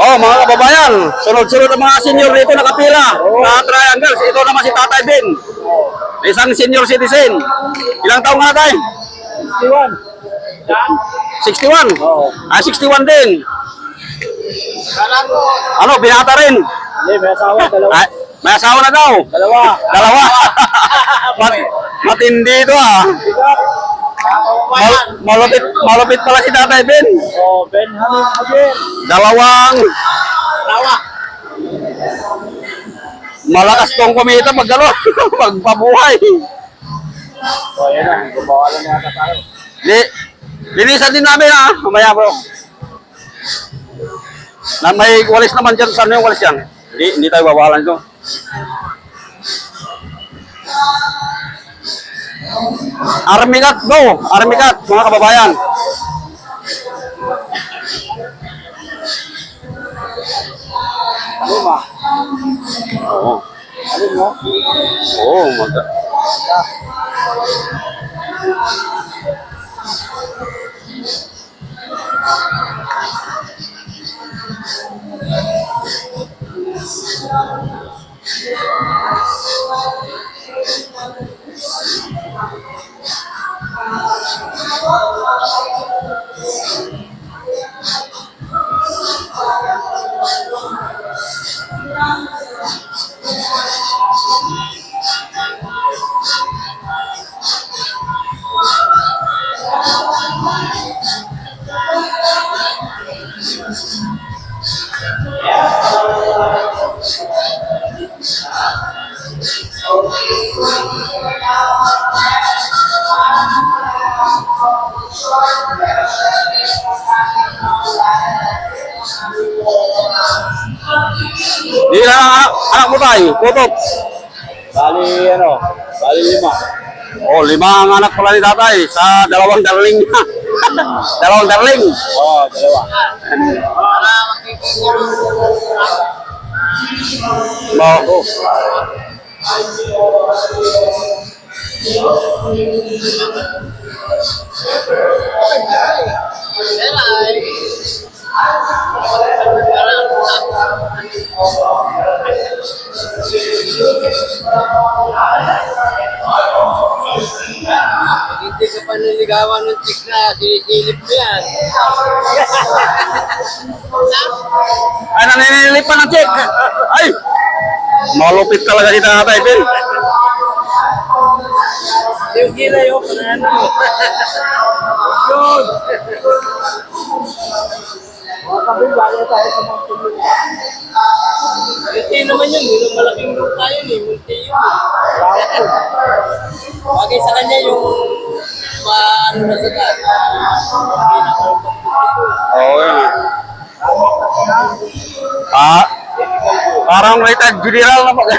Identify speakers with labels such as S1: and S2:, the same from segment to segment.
S1: Oh, mga kababayan, sunod-sunod ang mga senior dito nakapila. Sa triangles, ito naman si Tatay Ben. Isang senior citizen. Ilang taong nga tayo? 61. 61?
S2: Oo.
S1: 61 din. Ano, binata rin?
S2: Hindi, may asawa, dalawa.
S1: Ay, may asawa na daw.
S2: Dalawa.
S1: Dalawa. Matindi ito ah. Malupit pala si Tatay Ben.
S2: Oh, Benjamin Javier.
S1: Dalawang
S2: Dalawa.
S1: malakas tong kumita pag ano, pagpabuhay.
S2: Oh, yan na. Gumawa lang yata tayo.
S1: Linisan din namin ha, mamaya bro. Na may walis naman dyan, saan yung walis yan? Hindi tayo babawalan ito. Armikat bro, Armikat mga kababayan.
S2: Ano ba?
S1: Oo.
S2: Ano mo?
S1: Oo, maganda. Di na anak mo tayo, putot.
S2: Bali 5.
S1: Oh, 5 ang anak pala ni tatay sa dalawang darling niya. Dalawang darling.
S2: Oh, dalawa.
S1: Oh.
S3: Hindi ka pa niligawan ng chick na sinisilip mo yan.
S1: Ay, naninilip pa ng check. Ay, malupit talaga si tatay, Ben.
S3: Yung gila yung panano. Yun.
S2: Sabi, bali tayo sa mga tuloy.
S3: Multi naman yun. Yung malaking lupa yun eh. Multi yun. Bagay sa kanya yung paano na sa taas.
S1: Oo, yun. Parang retired general na pag...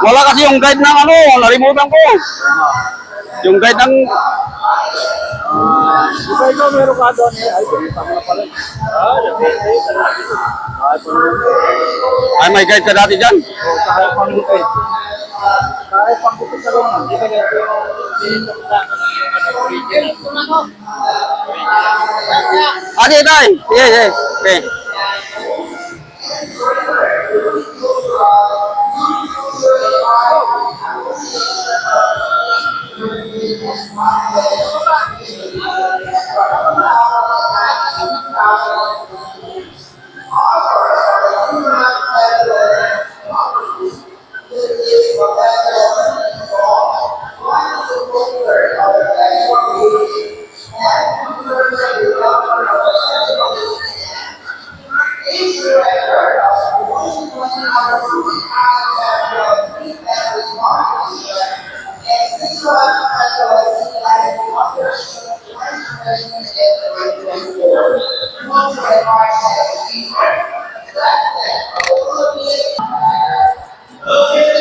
S1: Wala kasi yung guide ng ano, nalimutan ko. Yung guide ng...
S2: Ikaw meron ka doon eh. Ay, balita mo na pala.
S1: Ay, may guide ka dati dyan.
S2: Oh, kahit pangutay. Kahit pangutay sa lang. Hindi ka ganito.
S1: Ate, tay. Sige, sige. Okay.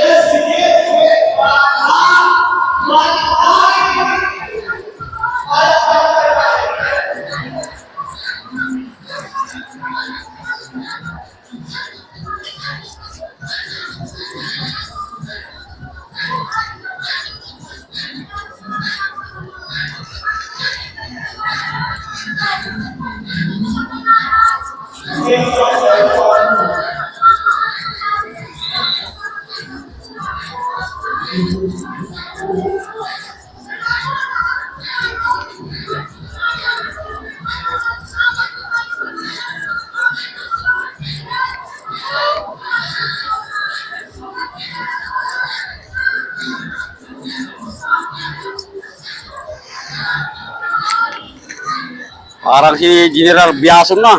S1: Parang si General Biason na.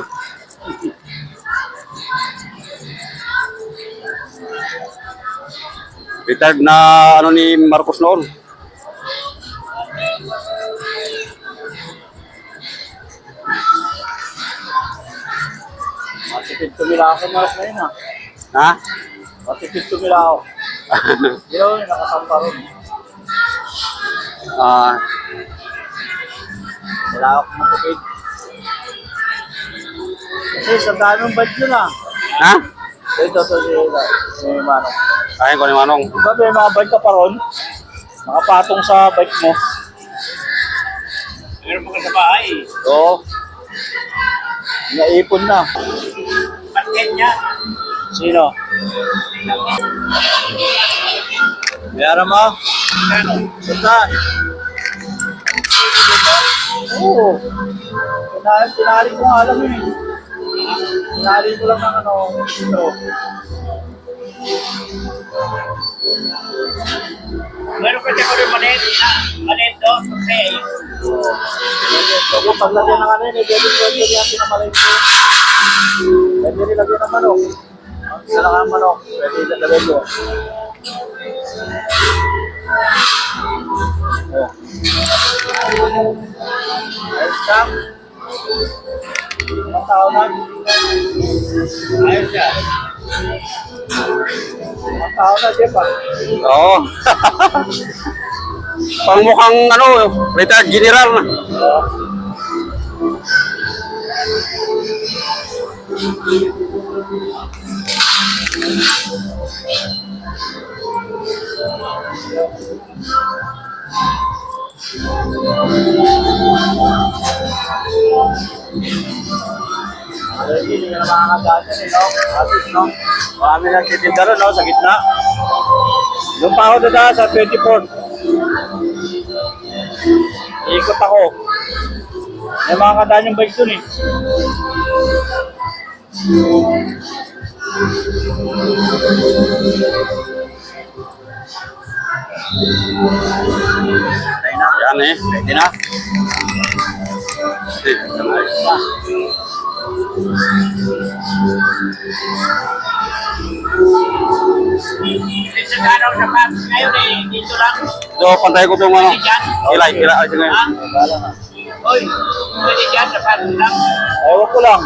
S1: Retired na ano ni Marcos noon.
S2: Matipid tumila ako Mark na yun ha.
S1: Ha?
S2: Matipid tumila ako. Yun, nakasampa rin.
S1: Ah,
S2: Wala ako matipid. Kasi sa ganong bad yun ha.
S1: ha?
S2: Ito si Manong.
S1: Kaya ko ni Manong.
S2: Diba may mga bike ka pa ron? Nakapatong sa bike mo.
S3: Meron pa ka sa bahay.
S2: Oo. Naipon na.
S3: Basket niya.
S2: Sino? Mayara mo?
S3: Ano?
S2: Saan? Oo. Tinali ko nga alam yun eh. Tinali ko lang ng ano. Ito.
S3: Meron kasi ako rin manet. Manet do. Okay.
S2: Pwede paglagyan ng ano yun eh. Pwede natin na malay ko. Pwede rin lagyan ng manok. Ang isa lang ang manok. Pwede lagyan ko. Oh. Ayos ka. Ang tao na.
S3: Ayos siya.
S2: Ang tao na, Jeff ah.
S1: Oo. Pang mukhang ano, retired general na.
S2: Oo. Hindi na makakadaan yan eh, no? Atis, no? Marami nagtitinda ron, no? Sa gitna. Yung pa ako dadaan sa 24. Ikot ako. May makakadaan yung bike dun eh. Ay na.
S1: Yan eh.
S2: Pwede na. Ayos na.
S3: Dito sa araw sa pag. Ngayon eh. Dito lang.
S1: So, pantay ko itong ano. Kilay, kilay. Ay, sige.
S3: Ha?
S2: Wala na.
S3: Oy. Pwede dyan sa pag lang.
S2: Ewan ko lang.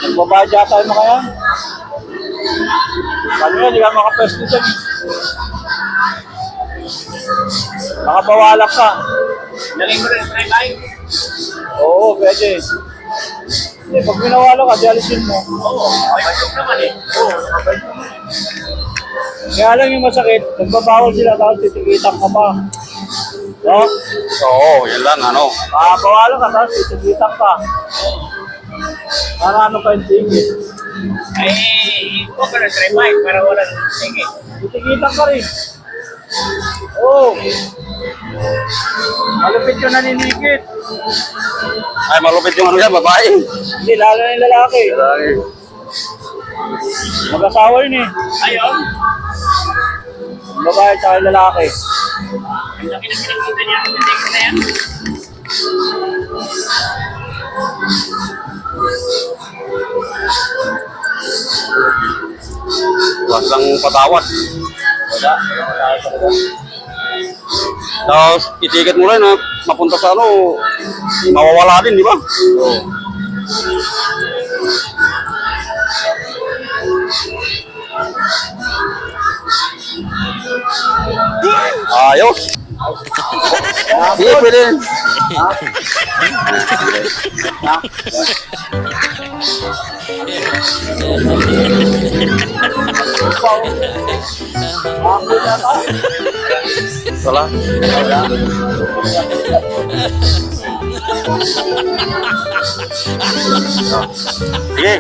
S2: Nagbabadya tayo mga yan. Kanina, di ka makapwesto dyan. Makabawalak ka.
S3: Lagay mo rin sa bike.
S2: Oo, pwede. Eh, pag minawala ka, di alisin mo.
S3: Oo. Bike naman eh.
S2: Oo, nakabay mo. Kaya lang yung masakit, nagbabawal sila tapos titikitan ka pa. No?
S1: Oo, yan lang ano.
S2: Makabawala ka tapos titikitan ka. Para ano pa yung tingin?
S3: Ay, huwag ka na try bike para walang sige.
S2: Titikitan ka rin. Oo. Malupit yung naninikit.
S1: Ay, malupit yung ano yan, babae.
S2: Hindi, lalo na yung lalaki.
S1: Lalaki.
S2: Mag-asawa yun eh.
S3: Ayun.
S2: Yung babae at yung lalaki.
S3: Ang laki na pinakita niya. Hindi ko na yan.
S1: Huwag lang patawad.
S2: Wala. Wala talaga.
S1: Tapos, itiket mo rin na mapunta sa ano, mawawala din, di ba?
S2: Oo.
S1: Ayos. Sige, pwede. Wala.
S2: Wala.
S1: Sige.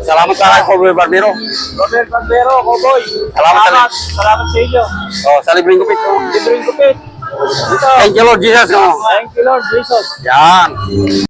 S1: Salamat ka kay Cowboy Barbero.
S2: Robert Barbero, Cowboy.
S1: Salamat.
S2: Salamat sa inyo.
S1: Sa libreng kupit.
S2: Libreng kupit. Dito.
S1: Thank you Lord Jesus.
S2: Thank you, Lord Jesus.
S1: Yan.